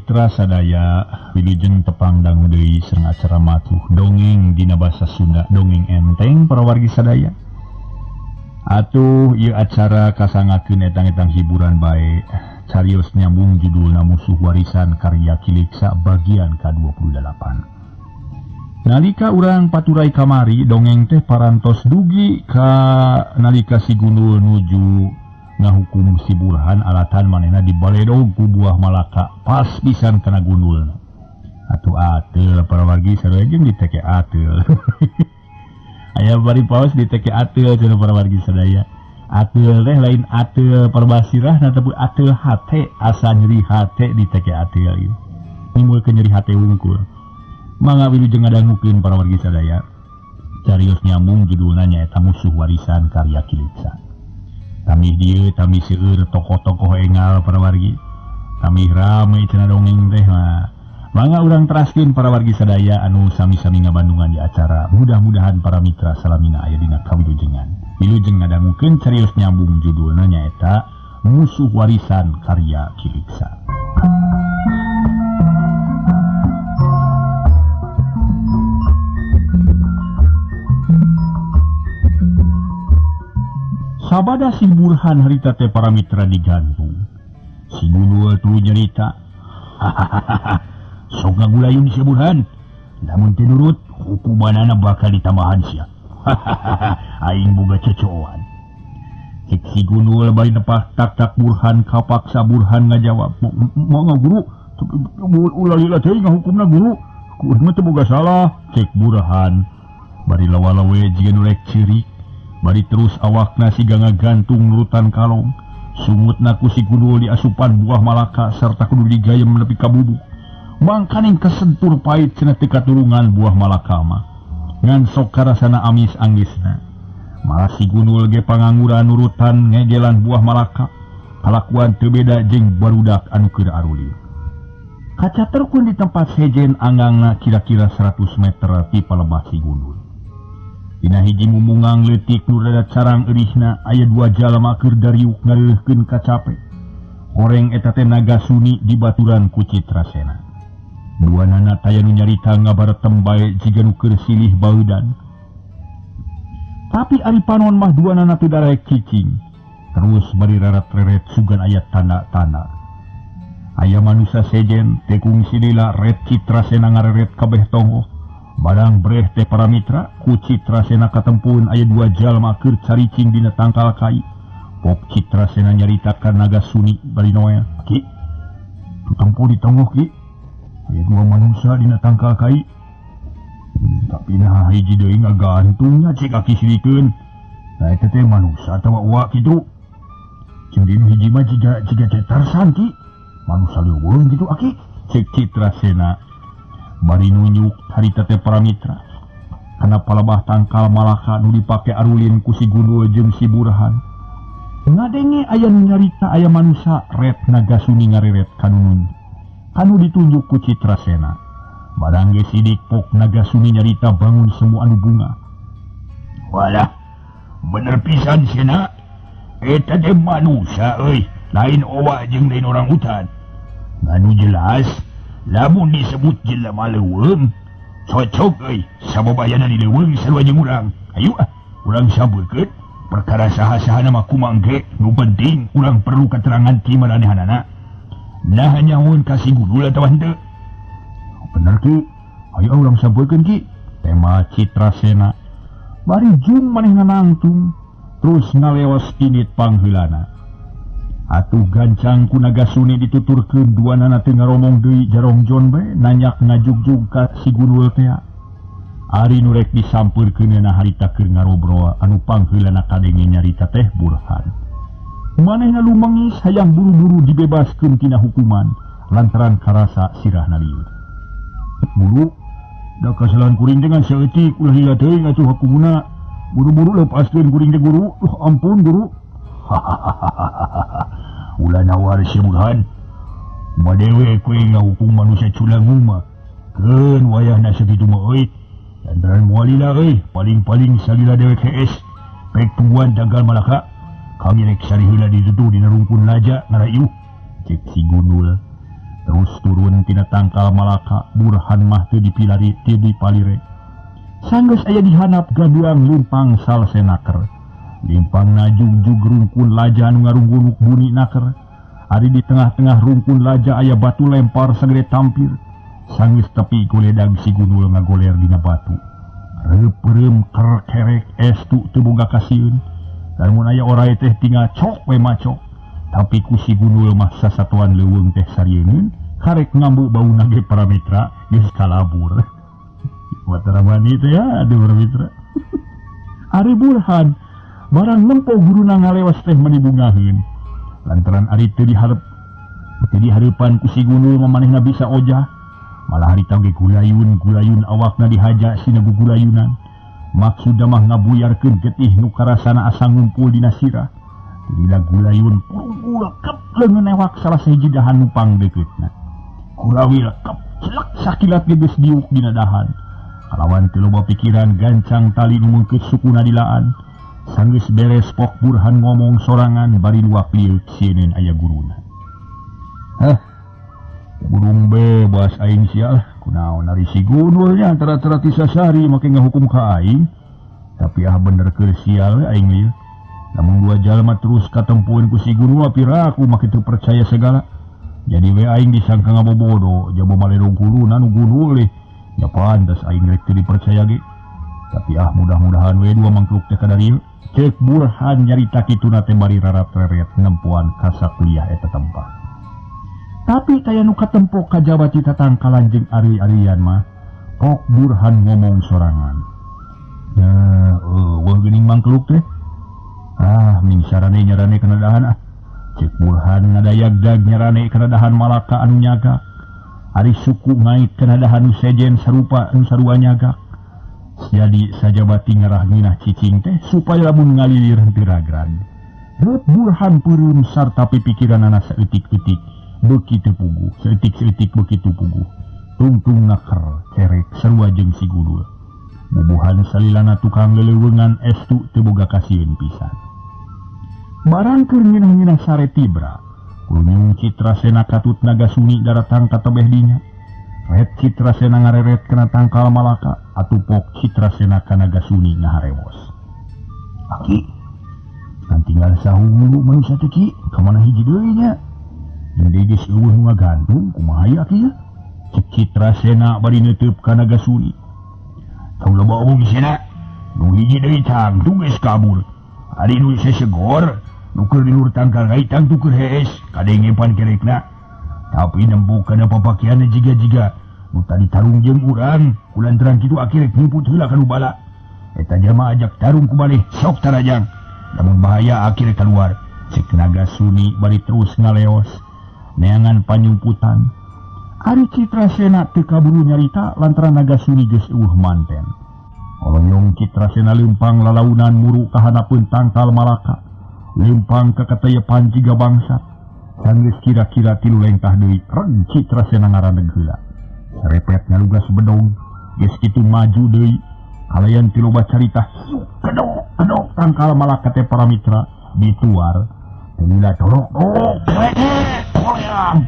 Mitra sadaya wilujeng tepangdang deui sareng acara matuh dongeng dina basa Sunda dongeng enteng para wargi sadaya. Atuh ieu acara kasangakeun etang-etang hiburan bae carios nyambung judulna Musuh Warisan karya Kiliksa bagian ke-28. Nalika urang paturai kamari dongeng teh parantos dugi ka nalika si Gundul nuju ngahukum si Burhan alatan manehna dibaledog ku buah Malaka pas pisan kana Gundulna. Atuh ateul para wargi sadaya jeung diteke ateul. Aya bari paos diteke ateul cenah para wargi sadaya. Ateul teh lain ateul perbasirahna tapi ateul hate asa nyeri hate diteke ateul ieu. Nimbulkeun nyeri hate wungkul. Mangga wilujeng ngadangukeun para wargi sadaya. Carios nyambung judulna nyaeta Musuh Warisan karya Kiliksa. Tamih dieu tamih seueur tokoh-tokoh engal para wargi. Tamih rame cenah dongeng teh mah. Mangga urang teraskeun para wargi sadaya anu sami-sami ngabandungan di acara. Mudah-mudahan para mitra salamina aya dina kawilujengan. Wilujeng ngadangukeun carios nyambung judulna nyaeta Musuh Warisan karya Kiliksa. Sabada si Burhan harita teh para mitra digantung. Si Gundul tuh nyerita, hahaha, sok ngagulayun si Burhan. Lamun teu nurut, hukumanana bakal ditambahan sia. Hahaha, aing boga cocoan. Cek si Gundul bari nepah tak Burhan kapaksa Burhan ngajawab, "Moga guru, ulah lila teh ngahukumna guru. Kudu teu boga salah." Cek Burhan bari lawa-lawe jiga rek cirik. Bari terus awakna siga ngagantung nurutan kalong. Sungutna ku si Gundul di asupan buah Malaka serta kudu digayem nepi ka bubuk. Mangkaning kesentur pait cenah teu katurungan buah Malaka mah. Ngan sok karasana amis anggisna. Malah si Gundul ge pangangguran nurutan ngegelan buah Malaka. Kalakuan teu beda jeung barudak anu keur aruli. Kacaterkeun di tempat sejen anggangna kira-kira 100 meter ti palebah si Gundul. Dina hiji mumungang leutik nu rada carang eurihna aya dua jalma keur dariuk ngareukeun kacape. Horeng eta teh Nagasuni dibaturan ku Citrasena. Duanana taya nu nyarita ngabaretem bae jiga nu keur silih baeudan. Tapi ari panon mah duanana teu darek cicing. Terus bari raret-reret sugan aya tanda-tanda. Aya manusia sejen teh kungsi lila red Citrasena ngareret kabeh tonggo. Badang breh teh para mitra ku Citrasena katempuhun aya dua jalma keur caricing dina tangkal kai. Pok Citrasena nyaritakan Nagasuni bari noe, "Ki, tutempuh di tonggo ki. Aya dua manusia dina tangkal kai. Tapi nah hiji deui ngagantungnya cek aki silikeun. Nah eta teh manusia atawa uwa kitu. Jeung dina hiji mah jiga Tarsan ki. Manusia leuweung kitu aki." Cek Citrasena bari nunjuk harita teh para mitra kana palebah tangkal Malaka nu dipake arulin ku si Gundul jeung si Burhan. Ngadenge aya nu nyarita aya manusia red Nagasuni ngareret kanunun anu ditunjuk ku Citrasena. Badang ge sidik pok Nagasuni nyarita bangun semua anu bunga. "Walah, bener pisan cenah. Eta teh manusia euy, lain owa jeung lain orang hutan. Anu jelas lamun disebut jelema leuweung, cocok euy sababayana di leuweung sarua jeung urang. Ayo urang sambeurkeun perkara saha-sahana mah kumangge, nu penting urang perlu keterangan ti maranehanana. Nah nyahoon ka si Gundul atawa henteu?" "Bener ki, ayo urang sambeurkeun ki," tema Citrasena. Bari jung manehna nangtung terus ngaleos init pangheulana. Atuh gancang ku Nagasuni dituturkeun duanana teu ngaromong deui jarongjon bae nanyak ngajugjug ka si Gundul teh. Ari nu rek disampeurkeunna harita keur ngarobrol anu pangheulana kadenge nyarita teh Burhan. Manehna lumengis hayang buru-buru dibebaskeun tina hukuman lantaran karasa sirahna lieur. "Guru, da kasalan kuring dengan saeutik ulah lila teuing atuh hukumna. Buru-buru lepaskeun kuring teh guru. Ampun guru." "Hahaha, ulah nawar si Burhan. Madewe kue ngahukum manusia culangu mah. Keun wayahna sakitu mah euy. Lantaran moal lila euy, paling-paling salila dewe KS. Pek tungguan tanggal Malaka. Kami rek sari heula ditutup dina rungkun laja ngarayu." Cek si Gundul. Terus turun tina tangkal Malaka, Burhan mah teu dipilari teu dipalire. Sanggeus aya dihanap gaduang limpang salsenaker. Limpang najug-jug rungkun laja anu ngarunggunuk bunyi naker. Ari di tengah-tengah rungkun laja aya batu lempar sagede tampir. Sanggeus tepi kuledag si Gunul ngagoler dina batu. Reup-reup kerek estu teu boga kasieun. Lamun aya oray teh tinggal cok we macok. Tapi ku si Gunul mah sasatuan leuweung teh sarieun karek ngambu bau nage para mitra geus kalabur. Watara mani teh ya aduh para mitra. Ari Burhan barang nempo guruna ngalewas teh menibungaheun. Lantaran ari teu dihareupan ku si Gunul mamanehna bisa ojah. Malah hari tau ge gulayun awakna dihaja sina gugulayunan. Maksudna mah ngabuyarkeun getih nu karasana asa ngumpul dina sirah. Dina gulayun purung lekep leungeun ewak salah sahiji dahan nu pangdeuketna. Kurawi lekep celek sakilat geus diuk dina dahan. Kalawan teu loba pikiran gancang tali nu meungkeut sukuna dilaan. Sanggeus beres pok Burhan ngomong sorangan bari luak liuk sieun aya guruna. Burung bebas aing sial, kunaon ari si Gunulnya antara-tara tisasari make ngahukum ka aing. Tapi bener keur sial aing ieu. Namun dua jalma terus katempueun ku si Gunul piraku make teu percaya segala. Jadi we aing disangka ngabobodo, jabo maledong kuluna nu Gunul leh. Ya pantes aing rek teu dipercaya ge. Tapi mudah-mudahan we dua mangkluk teh kadarieu. Ceuk Burhan nyarita kituna teh bari rarat-reret nempuan ka sakuliah eta tempat. Tapi kaya nu katempo ka Jawa Cita tangkalan jeung ari-arian mah pok Burhan ngomong sorangan. Wah geuning mangkluk teh. Ming sarane nyarane kana dahan Ceuk Burhan ngadayagdag nyarane kana dahan Malaka anu nyagak. Ari suku ngait kana dahan nu sejen sarupa anu sarua nyagak. Jadi sajabati ngarah nginah cicing teh supaya lamun ngalilir henteu ragrag. Reup Burhan peureum sarta pikiranna saeutik-eutik. Begitu puguh, seetik-seetik begitu puguh. Tungtung naker, kerek, sarua jeung si Gunul. Bubuhan salilana tukang leleuweungan estu teu boga kasieun pisan. Barang keur nginah-nginah sare tibra, kunyung Citrasena katut Nagasuni daratang ka tebeh dinya. Ret Citrasena ngareret kana tangkal Malaka, atupok Citrasena ka Nagasuni ngaharewos. Aki, kan tinggal sahulu manusia teh ki, ka mana hiji deui nya? Jadi geus eueuh nu ngagantung kumaha ieu kieu? Cek Citrasena bari neuteub ka Nagasuni. Tong loba omong gisina, nu hiji deui tangtu geus kabur. Ari nu sesegor, nu keur di lur tangkal gai tangtu keur hees, kadengepan kerekna. Tapi nembu kana papakeanna jiga-jiga nu tadi tarung jeung urang, kulantaran kitu akhirnya ngiput heula ka nu bala. Eta jelema ajak tarung kumalih sok tarajang. Namun bahaya akhirnya keluar. Cek Nagasuni bari terus ngaleos. Neangan panyumputan. Ari Citrasena teu kaburu nyarita lantaran Nagasuni geus eueuh manten. Olonyong Citrasena leumpang lalaunan muru ka hanapeun tangkal Malaka. Leumpang ka katayepan jiga bangsa. Sanggeus kira-kira 3 lengkah deui reg Citrasena ngaraneg heula. Sarepet ngalugas bedog, geus kitu maju deui. Kalayan ti loba carita kedok tangkal Malaka teh para mitra dituar. Teulah dorok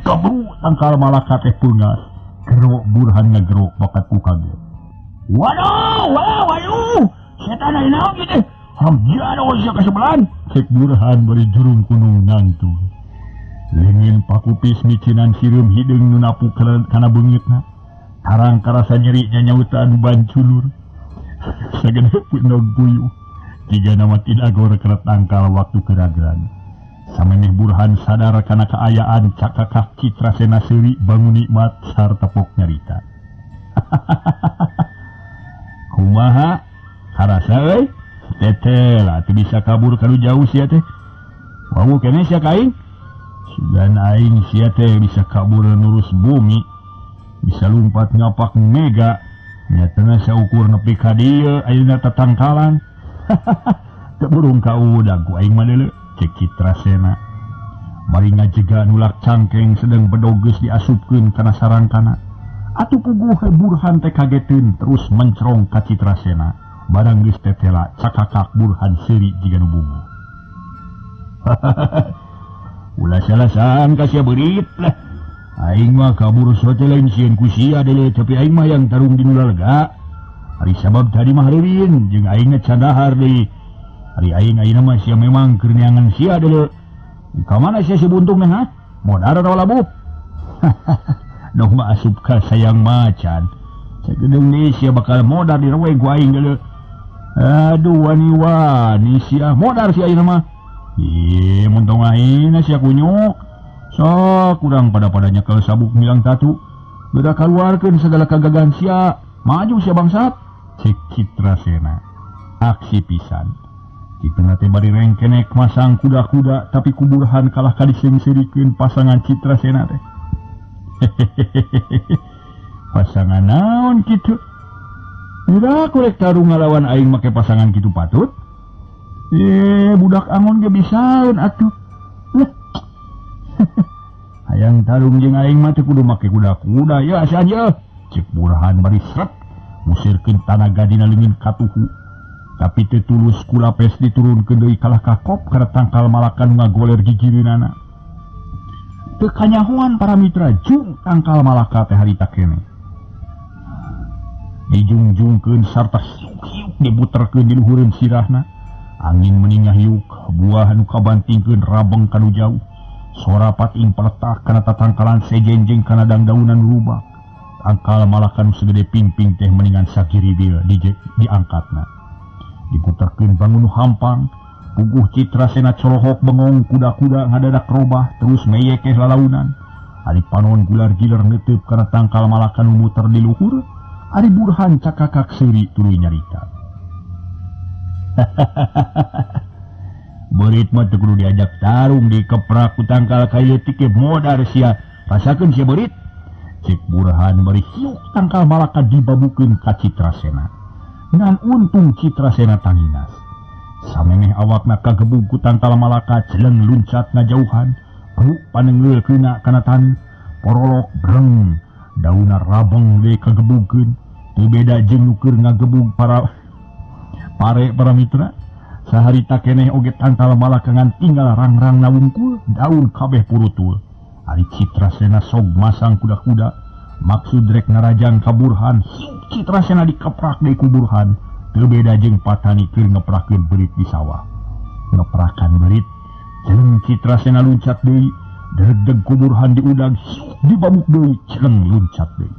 kabru tangkal Malaka teh peungas. Gerok Burhan ngagerok bakat ku kaget. Waduh, setan aya naon kieu teh? Hamjana sia ka sebelan. Cek Burhan bari jurung kunung ngantung. Leungin pakupis micinan sireum hideung nu napu kana beungeutna. Tarang karasa nyeri nyanyautan banculur. Sagede peunog puyuh. Tiga nama tidak gor keret tangkal waktu keragran. Sameneh Burhan sadar kana kaayaan cakakak Citrasena seuri bangun nikmat sarta pok nyarita. Kumaha? Karasa euy? Teteh lah teu bisa kabur kanu jauh sia teh. Wawu keneh sia ka aing? Sugan aing sia teh bisa kabur nurus bumi. Bisa lumpat ngapak mega. Nyatana saukur nepi ka dieu ayeuna tatangkalan. Teu burung kaudag ku aing mah deuleu. Cek Citrasena bari ngajega nulak cangkeng sedang bedog geus diasupkeun kana sarangkana. Atuh puguh Burhan teh kageteun terus mencrong ka Citrasena. Barang geus tetela cakakak Burhan seuri jiga nu bunga. Ulah salasan ka sia beurit lah. Aing mah kabur sote lain sieun ku sia deuleu tapi aing mah yang tarung di nulaga. Ari sabab tadi mah leuwin jeung aing ngecandahar deui. Ari aing ayeuna mah sia memang keur neangan sia deuleu. Di ka mana sia buntung mah? Modar atau labu? Noh mah asup ka sayang macan. Sagedeng deui sia bakal modar di rewe ku aing deuleu. Aduh wani sia modar sia ayeuna mah. Ieu mun tong ayeuna sia kunyu. Sok kurang pada-padanya kalau sabuk milang tatu. Beda keluarkan segala kegagalan sia. Maju sia bangsat. Cek Citrasena. Aksi pisan. Kitu nate bari rengkenek masang kuda-kuda. Tapi kuburhan kalah kadiseng-serikeun pasangan Citrasena teh. Pasangan naon kitu? Udah kurek tarung ngalawan aing make pasangan kitu patut. Budak angon ge bisaeun atuh. Hayang tarung jeung aing mah teh kudu make kuda-kuda ya saja. Cek Burhan bari sret musirkeun tanaga dina leungin katuhu. Tapi teu tulus kula pes diturunkeun deui kalah kakop kana tangkal malakan ngagoler gigireunana. Teu kanyahoan para mitra jung tangkal malaka teh harita keneh. Dijungjungkeun sarta hiuk dibuterkeun di luhureun sirahna. Angin meningah hiuk buah anu kabantingkeun rabeng kanu jauh. Suara pating peletak kana tatangkalan sejenjeng kana dangdaunan rubak. Tangkal malakan segede pingping teh meningan sakiribil diangkatna. Diputerkeun bangun hampang, puguh Citrasena colohok bengong kuda-kuda ngadadak robah terus meyekeh lalaunan. Ari panon gular-gilar neuteup kana tangkal malakan muter di luhur, ari Burhan cakakak seuri tuluy nyarita. Berit mah teu kudu diajak tarung dikeprak ku tangkal kaileutik ge modar sia. Rasakeun sia berit. Cek Burhan bari hiuk tangkal malaka dibabukeun ka Citrasena. Ngan untung Citrasena tanginas. Samemeh awakna kagebug ku tangkal malaka celeng luncat ngajauhan. Ruk panengeulkeunna kana tani. Porolok breng. Dauna rabeng we kagebugkeun. Teu beda jeung nu keur ngagebug para mitra. Saharita keneh oge tangkal malakangan tinggal rang-rang nawungkul daun kabeh purutul. Ari Citrasena sok masang kuda-kuda maksud rek narajang ka Burhan. Citrasena dikeprak deui ku Burhan. Teu beda jeung patani keur ngeprakeun berit di sawah. Ngeprakan berit jeung Citrasena luncat deui. Degdeg ku Burhan diudag dibabuk deui celeng luncat deui.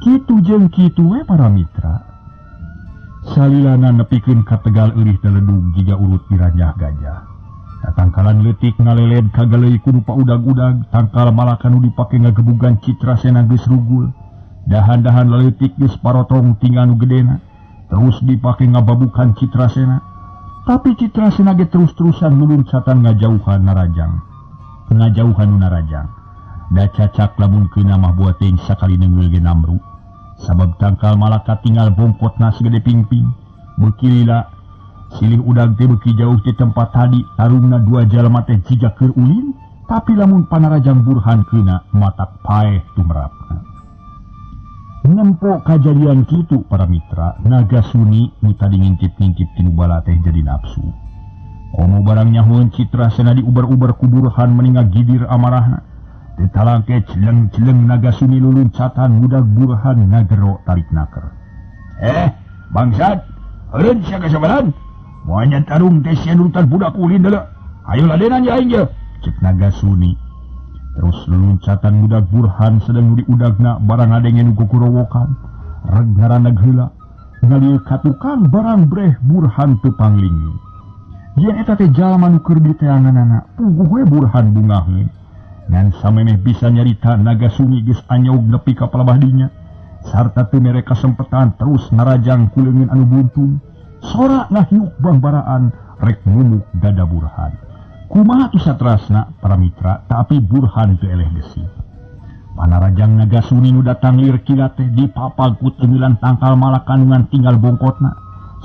Kitu jeung kitu we para mitra. Salilana nepikeun ka tegal eurih teledug jiga urut diranjah gajah. Tangkalan leutik ngaleled kagaleuy kudu paudag-udag. Tangkal malaka nu dipake ngagebugan Citrasena geus rugul. Dahan-dahan leutik geus parotong tinggal nu gedena. Terus dipake ngababukan Citrasena. Tapi Citrasena ge terus-terusan nuluncatan ngajauhan narajang. Ngajauhan nu narajang. Da cacak lamun keuna mah buat teuing sakali neungeul ge namru. Sabab tangkal malaka tinggal bongkotna segede pingping. Beuki lila silih udag teh beuki jauh di tempat tadi tarungna dua jalma teh jiga keur ulin. Tapi lamun panarajang Burhan keuna matak paeh tumrapna. Nempo kajadian kitu para mitra. Nagasuni nu tadi ngintip-ngintip tinu bala teh jadi nafsu. Komo barang nyahoeun Citrasena diuber-uber ku Burhan meninga gidir amarahna. Ditalangke celeng-celeng Nagasuni luluncatan mudag Burhan ngagero tarik naker. Bangsat, eureun sia kasabaran? Moal tarung teh sia nurutan budak ulin deuleu. Ayo ladenan ya aing ge, cek Nagasuni. Terus luluncatan mudag Burhan sedang diudagna barang adenge nu kukurowokan. Reg ngaranna heula. Ngalieu ka tukang barang breh Burhan teu panglingi. Yen eta teh jalma nu keur diteanganana, puguh we Burhan bungaheun. Ngan samemeh bisa nyarita Nagasuni geus anyog nepi ka palebah dinya. Sarta teu mere kasempetan terus narajang ku leungeun anu buntung. Sora ngahiuk bangbaraan rek numuk dada Burhan. Kumaha tu satrasna para mitra tapi Burhan teu eleh gesi. Panarajang Nagasuni nu datang lir kila teh dipapag ku teungilan tangkal malakan ngan tinggal bongkotna.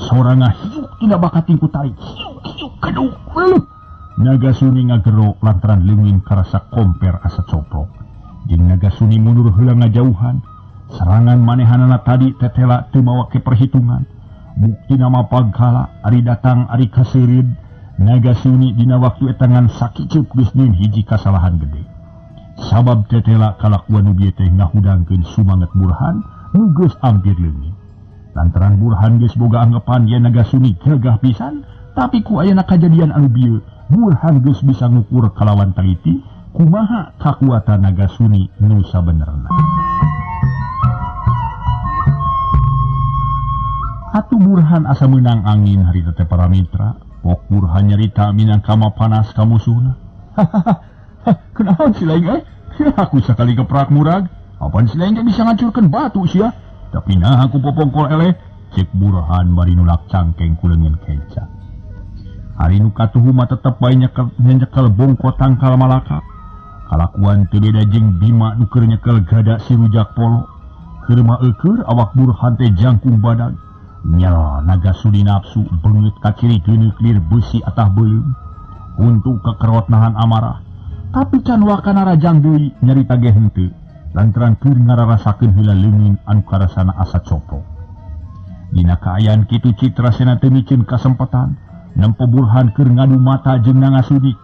Sora ngahiuk tidak bakating ku tarik. Hiuk keduk. Nagasuni ngagero lantaran leungin karasa komper asa coprok. Jeung Nagasuni mundur heula ngajauhan. Serangan manehanana tadi tetela teu mawa ke perhitungan. Bukti nama pagkala ari datang ari kaseureud. Nagasuni dina waktu etangan sakiceup geus nyieun hiji kasalahan gede. sabab tetela kalakuan nu bieu teh ngahudangkeun sumanget Burhan nu geus ampir leungit. Lantaran Burhan geus boga anggapan yen Nagasuni gagah pisan, tapi ku ayeuna kajadian anu bieu Burhan geus bisa ngukur kalawan taliti kumaha kakuatan Nagasuni nu sabenerna. Atuh Burhan asa meunang angin hari teh para mitra, pok Burhan nyarita minangka panas ka musuhna. Kenaon si lain aku sekali keprak murag, apaan si lain bisa ngacurkeun batu sia. Tapi nah aku popongkol eleh, cek Burhan bari nulak cangkeng kulengan kenca. Hari nu katuhu mah tetep bae nyekel bongko tangkal malaka. Kalakuan teu beda jeung Bima nu keur nyekel gada si rujak polo. Keur mah eukeur awak Burhan teh jangkung badan. Nyal Nagasuni nafsu beungeut ka ciri geuneuk lir beusi atah beuleum. Untuk kekerot nahan amarah. Tapi can wakana rajang deui nyarita ge henteu. Lantaran keur ngararasakeun heula leungin anu karasana asa copo. Dina kaayaan kitu Citrasena teu mikeun kasempatan nempo Burhan keur ngadu mata jeung Nagasuni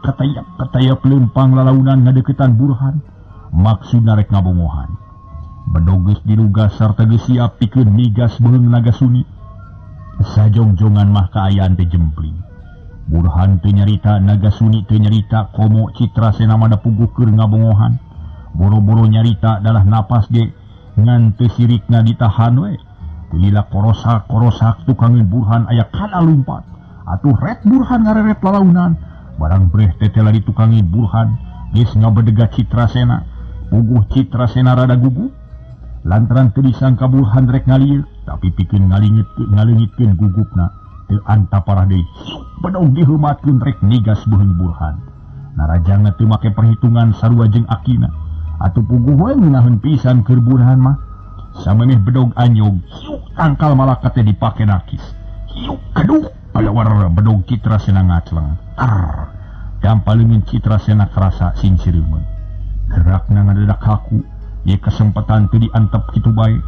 katayap leumpang lalaunan ngadeuketan Burhan. Maksudna rek ngabongohan. Bedog geus diruga sarta geus siap pikeun migas beung Nagasuni. Sajongjongan mah kaayaan teh jempling. Burhan teu nyarita, Nagasuni teu nyarita, komo Citrasena mah da puguh keur ngabongohan. Boro-boro nyarita adalah napas ge ngan teu sirikna ditahan we. Teu lila korosak tukangeun Burhan aya kana lumpat. Atuh ret Burhan ngareret lalaunan. Barang breh teh tela ditukangi Burhan geus ngabedega Citrasena. Puguh Citrasena rada gugup. Lantaran teu disangka Burhan rek ngalieu, tapi pikeun ngaleungitkeun gugupna. Teu anta parah deui. Bedog diheumatkeun rek nigas beung Burhan. Narajangna teu make perhitungan sarua jeung akina. Atuh puguh we ngeunaheun pisan keur Burhan mah. Samaneh bedog anyog, tangkal malaka teh dipake nakis. Hiuk keduk palawar bedog Citrasena ngacleng. Dampaleungeun Citrasena karasa sing sireumeun. Gerakna ngadadak kaku, ye kesempatan teu diantep kitu bae.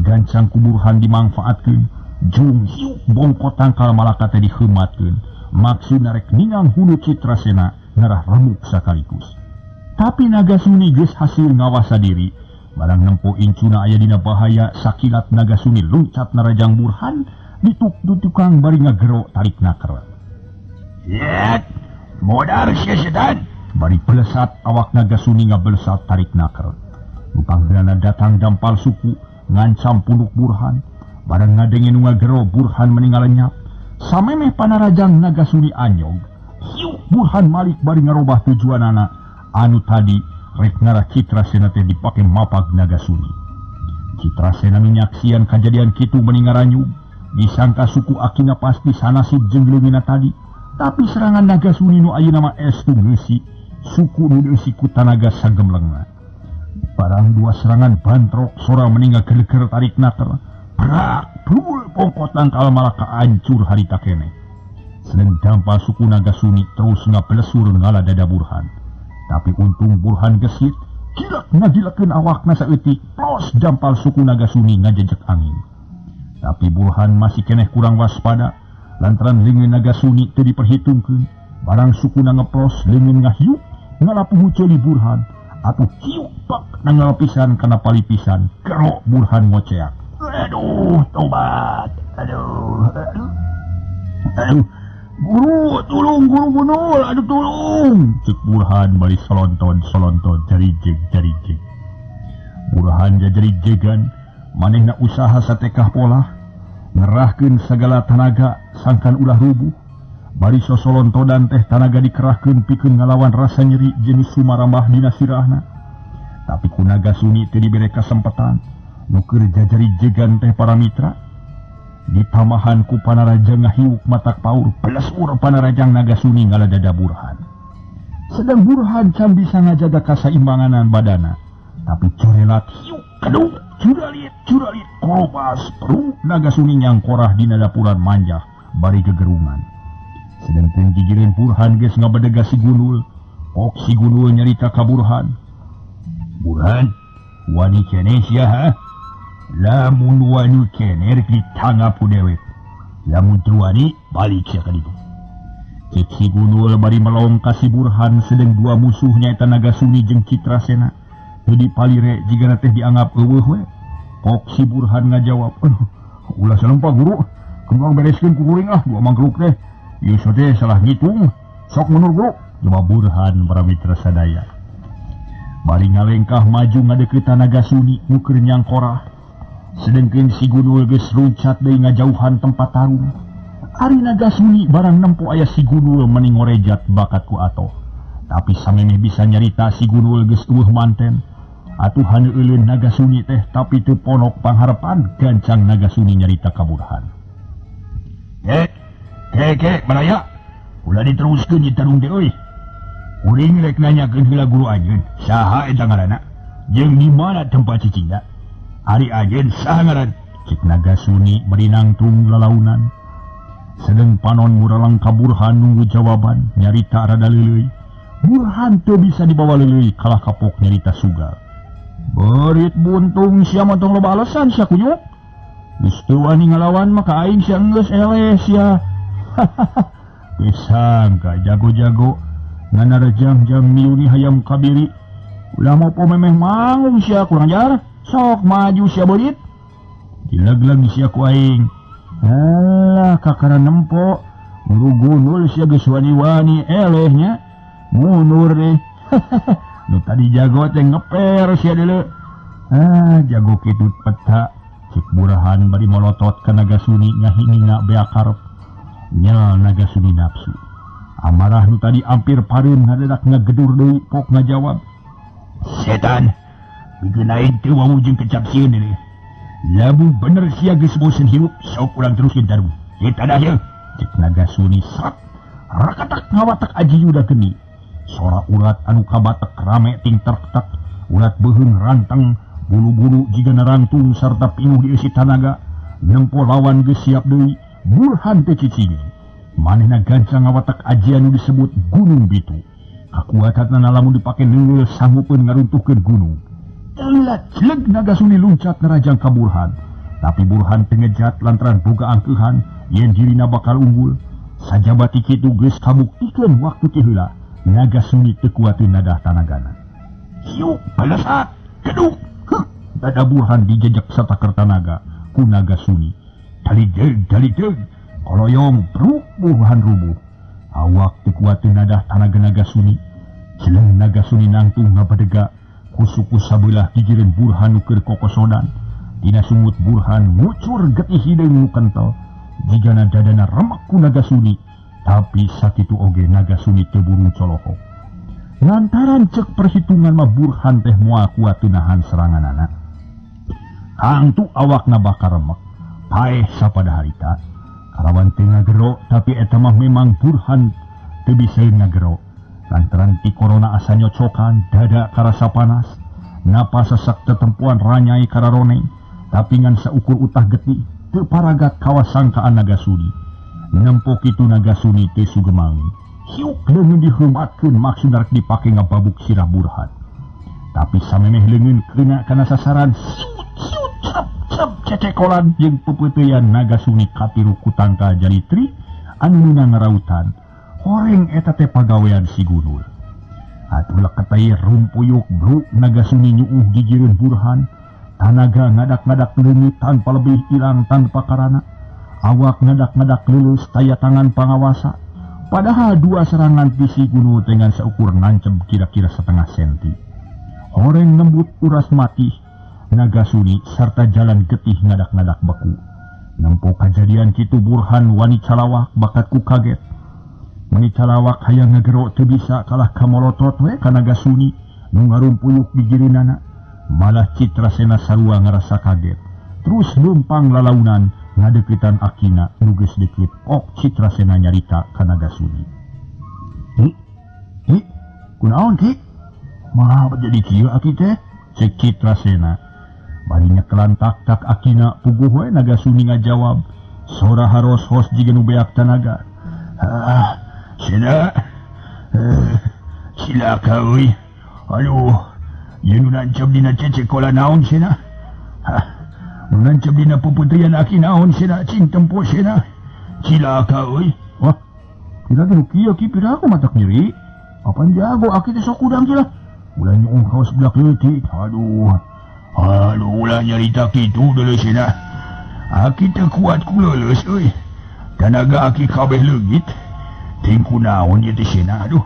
Gancang ku Burhan dimangfaatkeun. Jung hiuk bongko tangkal malaka teh diheumatkeun. Maksudna rek ningang hulu Citrasena ngarah remuk sakaligus. Tapi Nagasuni geus hasil ngawasa diri. Barang nempo incuna aya dina bahaya, sakilat Nagasuni loncat narajang Burhan, dituk-tukang bari ngagero tarik naker. Yet, modar sia setan. Bari pelesat awak Nagasuni ngabelesat tarik naker. Upanggrana datang dampal suku ngancam punduk Burhan. Barang ngadenge nu ngagero Burhan meninggal lenyap. Samemeh panarajang Nagasuni anyog. Hiuk Burhan malik bari ngarobah tujuanana. Anu tadi rek ngarah Citrasena teh dipake mapag Nagasuni. Citrasena menyaksian kejadian kitu meninggal ranyug. Disangka suku akina pasti sanasib jeung leungina tadi. Tapi serangan Nagasuni nu ayeuna mah estu ngeusi. Suku nu deusi ku tanaga sagemlengna. Barang dua serangan bantrok sora meninggal geleger tarik nater. Brak, brul pongkot tangkal malaka hancur harita keneh. Sedang dampal suku Nagasuni terus ngabelesur ngala dada Burhan. Tapi untung Burhan gesit, ngagilakeun awakna saeutik, plos dampal suku Nagasuni ngajejek angin. Tapi Burhan masih keneh kurang waspada, lantaran leungeun Nagasuni teu diperhitungkeun. Barang sukuna ngeplos leungeun ngahiuk, ngalapuhu ceuli Burhan. Atuh hiuk pak nanggal pisan kana palipisan, gero Burhan ngoceak. Aduh, tobat. Aduh. Guru, tolong, guru bunul, aduh tolong. Cek Burhan bari solonton, jarijeg. Burhan jajarijegan, manehna usaha satekah pola, ngerahkeun sagala tanaga, sangkan ulah rubuh. Bari sosolontodan teh tanaga dikerahkeun pikeun ngalawan rasa nyeri jenis sumarambah dina sirahna. Tapi ku Nagasuni teu dibere kasempatan, nu keur jajarijegan teh para mitra. Ditamahan ku panarajang ngahiuk matak paur, pelesur panarajang Nagasuni ngaladada Burhan. Sedang Burhan can bisa ngajaga kasaimbanganan badana, tapi corelat hiuk keduk curalit korobas perut Nagasuni nyangkorah dina dapuran manjah bari gegerungan. Sedangkan gigireun Burhan geus ngabadega si Gunul, pok si Gunul nyarita ka Burhan. Burhan, wani keneh sia ha? Lamun wani keneh rek ditangapu dewek. Lamun teu wani balik sia ka ditu. Cek si Gunul bari melong ka si Burhan sedeng dua musuhnya eta Nagasuni jeung Citrasena. teu dipalire jigana teh dianggap eueuh we. Pok si Burhan ngajawab, ulah salempa guru, kumaha bereskeun ku kuring ah, dua mangkluk teh. Ieu teh salah ngitung, sok mundur guru, jawab Burhan para mitra sadaya. Bari ngalengkah maju ngadeukeut Nagasuni nu keur nyangkorah. Sedengkeun si Gunul geus runcat deui ngajauhan tempat tarung. Ari Nagasuni barang nempo aya si Gunul meni ngorejat bakat ku atoh. Tapi samemeh bisa nyarita si Gunul geus eueuh manten. Atuhan euleun Nagasuni teh tapi teu ponok pangharepan gancang Nagasuni nyarita ka Burhan. Ke, Malaya. Ulah diteruskeun di tarung teh euy. Uring rek nanyakeun heula guru ajeun, saha eta ngaranna? Jeung di mana tempat cicingna? Ari ajeun saha ngaran? Cik Nagasuni bari nangtung lalaunan. Sedeng panon muralang ka Burhan nunggu jawaban, nyarita rada leuleuy. Burhan teu bisa dibawa leuleuy kalah kapok nyarita sugal. Berit buntung sia mah tong loba alesan sia kunyuk. Geus teu wani ngalawan maka aing sia geus eleh sia. Pisang ka jago-jago ngana rejang-jang miuni hayam kabiri. Ulah mau pomemeh mangung sia kurang ajar. Sok maju sia beurit. Dilegleg sia ku aing. Alah kakara nempo. Guru Gunul sia geus wani-wani elehnya. Mundur deh. Nu tadi jago teh ngeper sia deuleu. Jago kitu peta. Cik Burhan bari molotot ka Nagasuni ngahingina beakarep. Nyel Nagasuni nafsu. Amarah nu tadi ampir pareun ngadadak ngagedur deui pok ngajawab. Setan, bigenain teu wawujung kecap sieun deuleu. Lamun bener sia geus bosen hirup, sok urang teruskeun tarung. Eta dah ye. Cik Nagasuni srat. Rakatak ngawatak aji yuda geni. Sora ulat anu kabatek rame ting tertak. Ulat beuheung ranteng, bulu-bulu jigana rantung sarta pinuh dieusi tanaga. Nempo lawan geus siap deui. Burhan teh cicing. Manehna gancang ngawatak aji anu disebut Gunung Bitu. Kakuatanna lamun dipake neungeul sanggupeun ngaruntuhkeun gunung. Elat jeleg Nagasuni luncat nerajang ka Burhan. Tapi Burhan teu ngejat lantaran boga angkeuhan yen dirina bakal unggul. Sajabati kitu geus kabuktikeun waktu teh heula Nagasuni teu kuateun nadah tanagana. Hiuk balesat geduk. Dada Burhan dijejak satakar tanaga ku Nagasuni. Dalig koloyong bruk Burhan rubuh. Awak teu kuateun nadah tanaga Nagasuni. Jeleng Nagasuni nangtung ngabadega ku suku sabelah gigireun Burhan nu keur kokosodan. Dina sungut Burhan ngucur getih hideung nu kentel. Jigana dadana remek ku Nagasuni, tapi sakitu oge Nagasuni teu burung colohok. Lantaran cek perhitungan mah Burhan teh moal kuateun nahan seranganana. Kangtu awakna bakal remek. Paeh sapada harita. Kalawan teu ngagero, tapi eta mah memang Burhan teu bisa ngagero. Lantaran ti corona asa nyocokan, dada karasa panas. Napa sesak tetempuan ranyai kararoneng, tapi ngan saukur utah getih, teu paragat kawasangkaan Nagasuni. Nempo kitu Nagasuni teu sugemang. Hiuk leungeun diheumatkeun maksud rek dipake ngababuk sirah Burhan. Tapi samemeh leungeun keuna kana sasaran, siut cap cecekolan jeung pepeuteyan Nagasuni katiru ku tangka Jalitri anu nuna ngarautan. Horeng eta teh pagawean si Gunul. Atuh leket aya rumpuyuk bruk Nagasuni nyuuh gigireun Burhan. Tanaga ngadak-ngadak leungit tanpa lebih ilang tanpa karana. Awak ngadak-ngadak lulus taya tangan pangawasa. Padahal dua serangan ti si Gunul dengan seukur nancep kira-kira setengah senti. Horeng lembut uras mati Nagasuni sarta jalan getih ngadak-ngadak beku. Nempo kajadian kitu Burhan wani calawak bakat ku kaget. Mani calawak hayang ngagero teu bisa kalah kamolotot we ka Nagasuni nu ngarumpuyuk gigireunana. Malah Citrasena sarua ngarasa kaget. Terus lumpang lalaunan ngadeukitan akina nu geus deukeut. Ok Citrasena nyarita ka Nagasuni. Kunaon ki? Maha jadi kieu aki teh? Cek Citrasena. Bari nyekelan tak akina puguh we Nagasuni ngajawab. Sora haros-hos jiga nu beak tanaga. Sila euy. Aduh, ieu nu nancep dina cecekola naon cenah? Nu nancep dina puputeuyan aki naon cenah cing tempo cenah? Sila euy. Wah, kira-kira kieu ki piraha matak nyeri? Apan jago aki teh sok udang cenah. ulah nyung kaos belak leutik. Aduh ulah nyarita kitu deuleu cenah. Aki teu kuat ku leuleus euy. Tanaga aki kabeh leugit. Ting kunaon ieu teh cenah. Aduh.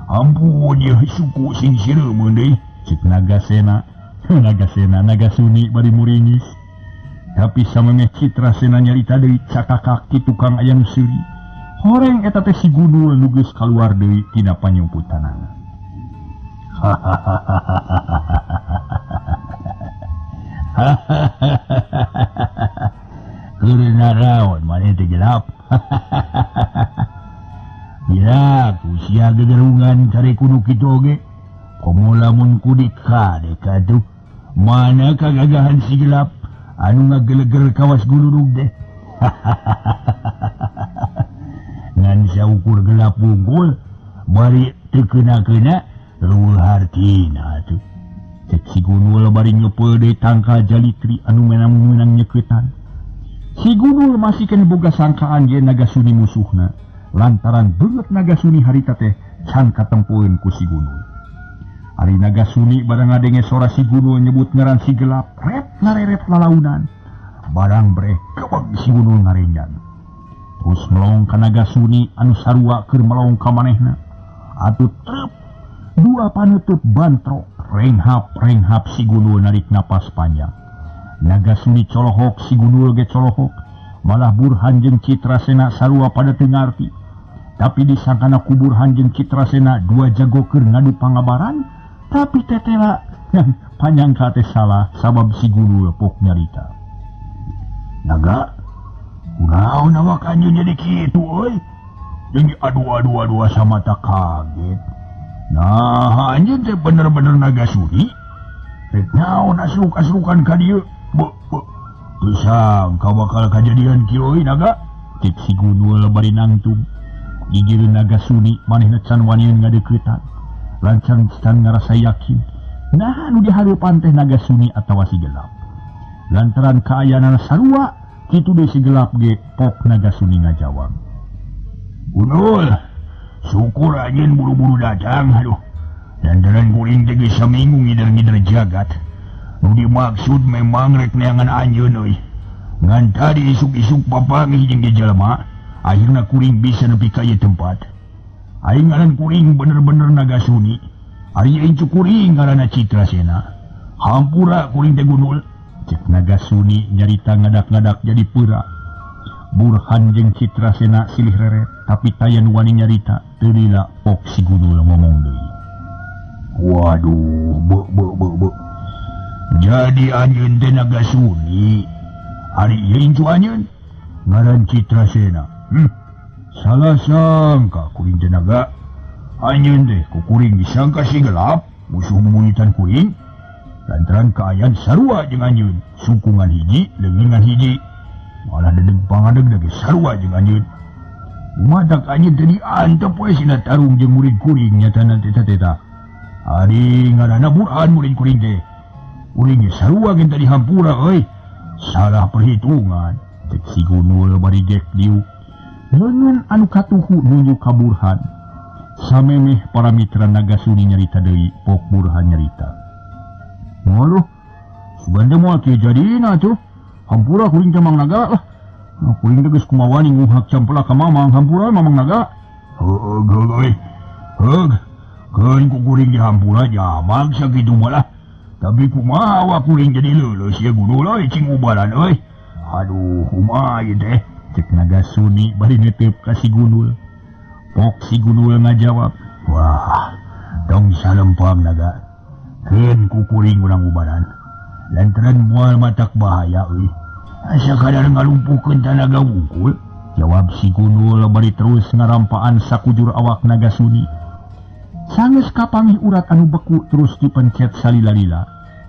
Ampun ieu suku sing sireumeun deui. Cik Nagasena. Nagasuni bari muringis. Tapi samemeh Citrasena nyarita deui cakakak ti tukang aya nu seuri. Horeng eta teh si Gundul nu geus kaluar deui tina panyumputanana. Keurna raon maneh teh gelap. Ya, kusia gegerungan cari kudu kitu oge. Komo lamun kudik kadeka tuh. Mana kagagahan si gelap anu ngageleger kawas gulurug deh. Ngan saukur gelap bungkul bari teu keuna-keuna leuwih hartina tuh. Cek si Gundul bari ngeupeu deui tangka jalitri anu menang-menang nyeuketan. Si Gundul masih kena boga sangkaan yen Nagasuni musuhna lantaran beungeut Nagasuni harita teh can katempueun ku si Gundul. Ari Nagasuni barang ngadenge sora si Gundul nyebut ngaran si gelap, ret ngareret lalaunan. Barang breh kebeg si Gundul ngarenjan. Terus melong ka Nagasuni anu sarua keur melong ka manehna. Atuh trep dua panutup bantrok renghap si Gundul narik napas panjang. Nagasuni colohok si Gundul ge colohok. Malah Burhan jeung Citrasena sarua pada teu ngarti. Tapi disangkana ku Burhan jeung Citrasena dua jago keur ngadu pangabaran. Tapi tetela panyangka teh salah sabab si Gundul pok nyarita. Naga, kunaon awak anjeun jadi kitu euy? Jeung aduh sama tak kaget. Nah, anjeun teh bener-bener Nagasuni. Rek naon asluk-aslukan ka dieu? Teu sangka bakal kajadian kieu euy Naga. Cek si Gundul bari nangtung. Gigireun Nagasuni manehna can wani ngadeuketan. Lancang can ngarasa yakin. Nah anu dihareupan teh Nagasuni atawa si gelap. Lantaran kaayanana sarua, kitu deui si gelap ge pok Nagasuni ngajawab. Gundul, syukur anjeun buru-buru datang. Aduh. Lantaran kuring teh geus saminggu ngider-ngider jagat. Nu dimaksud memang rek neangan anjeun euy. Ngan tadi isuk-isuk papangih jeung jelema, akhirna kuring bisa nepi ka ieu tempat. Aing ngaran kuring bener-bener Nagasuni. Ari incu kuring ngaranna Citrasena. Hampura kuring teh Gundul. Cek Nagasuni nyarita ngadak-ngadak jadi peura. Burhan jeung Citrasena silih reret, tapi tayan wani nyarita teu lila pok si Gundul ngomong deui. Waduh, be. Jadi anjeun teh Nagasuni. Ari ieu incu anjeun ngaran Citrasena. Salah sangka kuring teh Naga. Anjeun teh ku kuring disangka si gelap musuh bubunitan kuring. Lantaran kaayaan sarua jeung anjeun, sukungan hiji leungeungan hiji. Malah dedeg pangadeg sarua jeung anjeun. Umadak anjeun teh diantep we sina tarung jeung murid kuring nyatana teta-teta. Ari ngaranna Burhan murid kuring teh. Kuring ge sarua gen tadi hampura euy. Salah perhitungan. Cek si Gundul bari gek diuk. Leungeun anu katuhu nunjuk ka Burhan. Samemeh para mitra Nagasuni nyarita deui pok Burhan nyarita. Waduh, subanda moal kieu jadina tuh. Hampura kuring teh Mang Naga lah. Kuring teh geus kumawani nguhak campela ka Mamang hampura Mamang Naga. Heug euy. Heug. Keun ku kuring di hampura jamag sakitu mah lah. Tapi kumaha kuring jadi leuleus ya Gundul euy cing ubaran euy. Aduh, kumaha ieu teh? Cek Nagasuni bari netep ka si Gundul. Pok si Gundul ngajawab, wah, dong salempang Naga. Keun ku kuring urang ubaran. Lantaran moal matak bahaya euy. Asa kadar ngalumpuhkeun tanaga wungkul. Jawab si Gundul bari terus ngarampaan sakujur awak Nagasuni. Sanggeus kapangih urat anu beku terus dipencet salila-lila.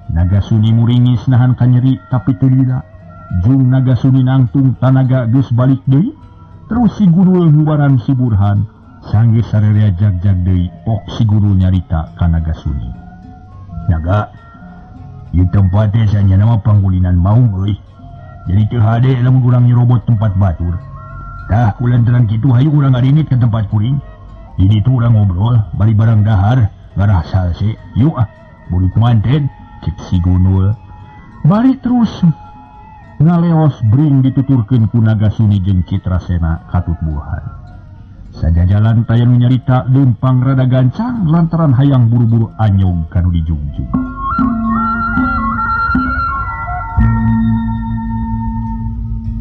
Nagasuni muringis nahan ka nyeri tapi teu lila. Jung Nagasuni nangtung tanaga geus balik deui. Terus si Gundul ngubaran si Burhan. Sanggeus sarerea jag-jag deui pok si Gundul nyarita ka Nagasuni. Naga, ieu tempat teh sanya nama panggulinan maung euy. Jadi teu hade lamun urang nyerobot tempat batur. Tah kulantaran kitu hayu urang ngarinit ka tempat kuring. Jadi tu urang ngobrol bari barang dahar ngarah salse, yuk bulik manten, cek si Gunul. Bari terus ngaleos bring dituturkeun ku Nagasuni jeung Citrasena katut buahan. Sajajalan tayang nyarita lempang rada gancang lantaran hayang buru-buru anyog kanu dijungjung.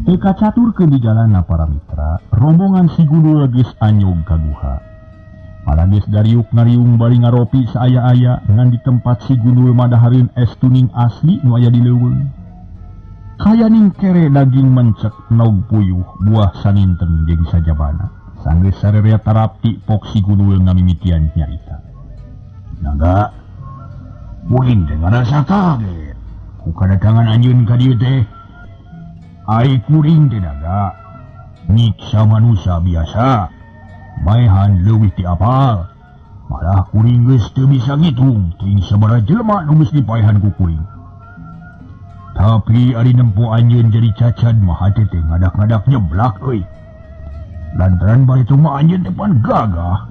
Eka caturkeun di jalanna para mitra, rombongan si Gunul geus anyog ka guha. Malages dariuk ngariung bari ngaropi saaya-aya ngan di tempat si Gunul madahareun es tuning asli nu aya di leuweung. Kayaning kere daging mencek nog puyuh buah saninten jeung sajabana. Sanggeus sarerea tarapti pok si Gunul ngamimitian nyarita. Naga, muing teh ngarasa kaget ku kadatangan anjeun ka dieu teh. Ai kuring teh naga, nyiksa manusia biasa. Maehan leuwih ti apal, malah kuring geus teu bisa ngitung ting sabaraha jelema nu geus dipaehan ku kuring. Tapi ari nempo anjeun jadi cacan mah hate teh ngadak-ngadak nyeblak euy. Lantaran bari tu mah anjeun teh pan gagah.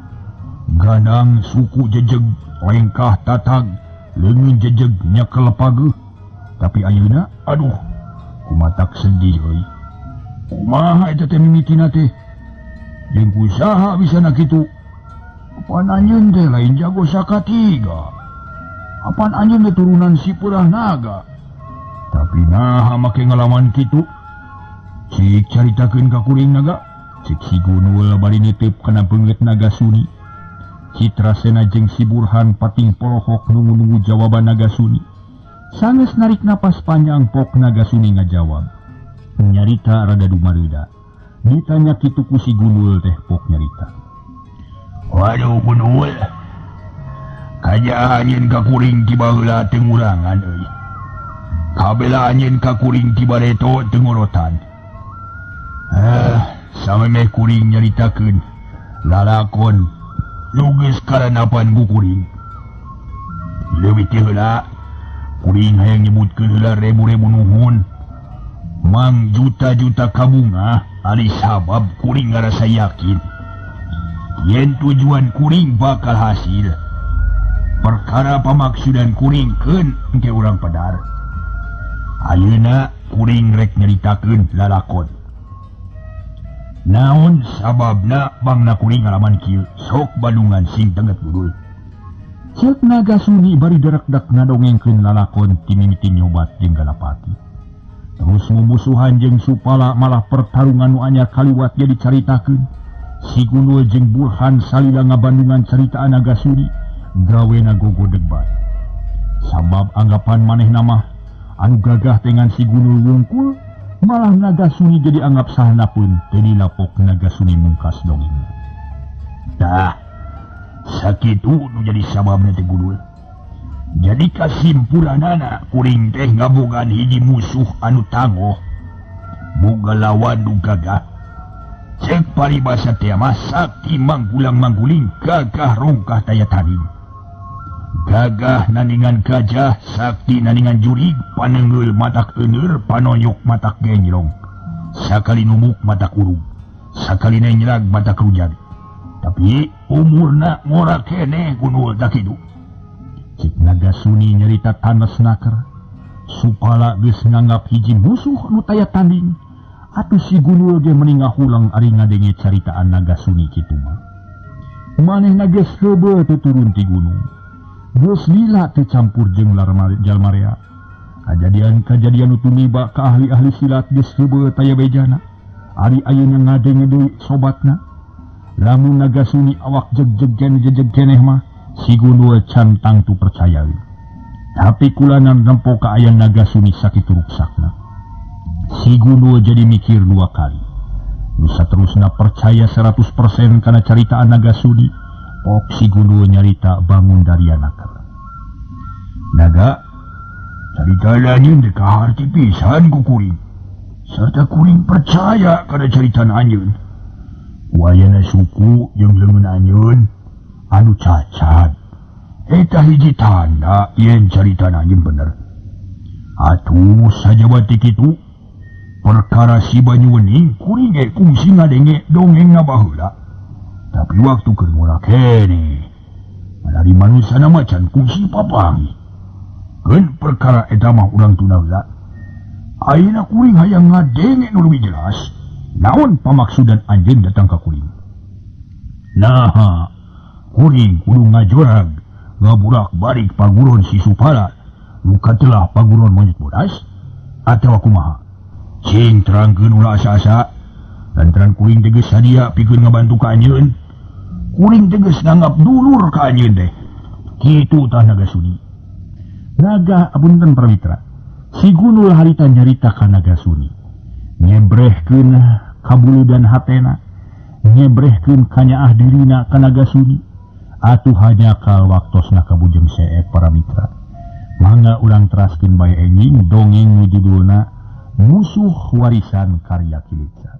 Ganang suku jejeg, lengkah tatag, leungeun jejeg nya kelepageuh. Tapi ayeuna aduh, kumatak sedih euy. Kumaha eta teh mimitina teh? Jeung kusaha bisa na kitu? Apan anjeun teh lain jago sakatiga. Apan anjeun teh turunan si Purah Naga. Tapi naha make ngalaman kitu? Cik caritakeun ka kuring naga. Cik si Gunul bari nitip kana beungeut Nagasuni. Citrasena jeung si Burhan pating polohok nunggu-nunggu jawaban Nagasuni. Sanes narik napas panjang pok Nagasuni ngajawab. Nyarita rada dumareuda. Ditanya kitu ku si Gunul teh pok nyarita. Waduh Gunul, kaja anjeun ka kuring ti baheula teu ngurangan euy. Kabela anjeun ka kuring ti bareto teu ngorotan. Samemeh kuring nyaritakeun lalakon nu geus karanapan ku kuring. Leuwih ti heula kuring hayang nyebutkeun heula rebu-rebu nuhun. Mang juta-juta kabunga ari sabab kuring ngarasa yakin yen tujuan kuring bakal hasil. Perkara pamaksudan kuring keun engke urang padar. Ayeuna kuring rek nyaritakeun lalakon. Naon sababna bangna kuring ngalaman kieu? Sok badungan sing teunget dulu. Ceuk Nagasuni bari derekdak ngadongengkeun lalakon ti mimiti nyobat jeung Galapati. Terus mumusuhan jeung Supala malah pertarungan nu anyar kaliwat jadi caritakeun. Si Gunul jeung Burhan salila ngabandungan caritaan Nagasuni gawena gogodeg bae. Sabab anggapan manehna mah anu gagah dengan si Gunul wungkul, malah Nagasuni jadi anggap sahna pun teu dilapok Nagasuni mungkas dongeng. Dah, sakitu nu jadi sababna teh Gunul. Jadi kasimpulanana kuring teh ngabogaan hiji musuh anu tangguh, boga lawan nu gagah. Cek paribasa teh mah sakti manggulang-mangguling gagah rongkah daya taning. Gagah naningan gajah, sakti naningan jurig, panengeul matak euneur, panonyok matak genjlong. Sakali numuk matak urug, sakali nyerag matak rujag. Tapi umurna ngora keneh Gunul da kitu. Cik Nagasuni nyarita tanes naker. Supala geus nganggap hiji musuh nu taya tanding. Atuh si Gunul ge meni ngahulang ari ngadenge caritaan Nagasuni kitu mah. Manehna geus heubeul teu turun ti gunung. Geus lila teu campur jeung jalmarea. Kajadian-kajadian nu tumiba ka ahli-ahli silat geus heubeul taya bejana. Ari ayeuna ngadenge deui sobatna. Lamun Nagasuni awak jeg-jeg keneh mah, si Gunul can tangtu percaya. Tapi kulanan nempo ka aya Nagasuni sakitu ruksakna. Si Gunul jadi mikir dua kali. Nu saterusna percaya 100% kana caritaan Nagasuni. Pok si Gunul nyarita bangun dari anaker. Naga, carita anjeun teh kaharti pisan ku kuring. Sarta kuring percaya kana caritaan anjeun. Wayana suku jeung leungeun anjeun anu cacat. Eta hiji tanda yen carita anjeun bener. Atuh sajaba ti kitu, perkara si Banyuwening kuring ge kungsi ngadenge dongengna baheula. Tapi waktu keur murah keneh. dari manusia macan kungsi papangi. Kan perkara etamah urang tunawla. Ayeuna kuring hayang ngadenge nu leuwih jelas. Naon pamaksudan anjeun datang ka kuring? Nah, kuring kudu ngajorag ngaburak-barik paguron si Supala nu katelah paguron monyet bodas atawa kumaha? Cing terangkeun ulah asa-asa lantaran kuring teges sadia pikeun ngabantu ka anjeun. Kuring teges nganggap dulur ka anjeun teh. Kitu tah Nagasuni. Naga apunten Pramitra. Si Gunul harita nyarita ka Nagasuni. Nyebrehkeun kabuludan hatena, nyebrehkeun kanyaah dirina ka Nagasuni. Atuh hanya kal waktosna kabujeng seet Pramitra. Mangga ulang teraskeun bae enjing dongeng nu judulna Musuh Warisan Karya Kilitsa.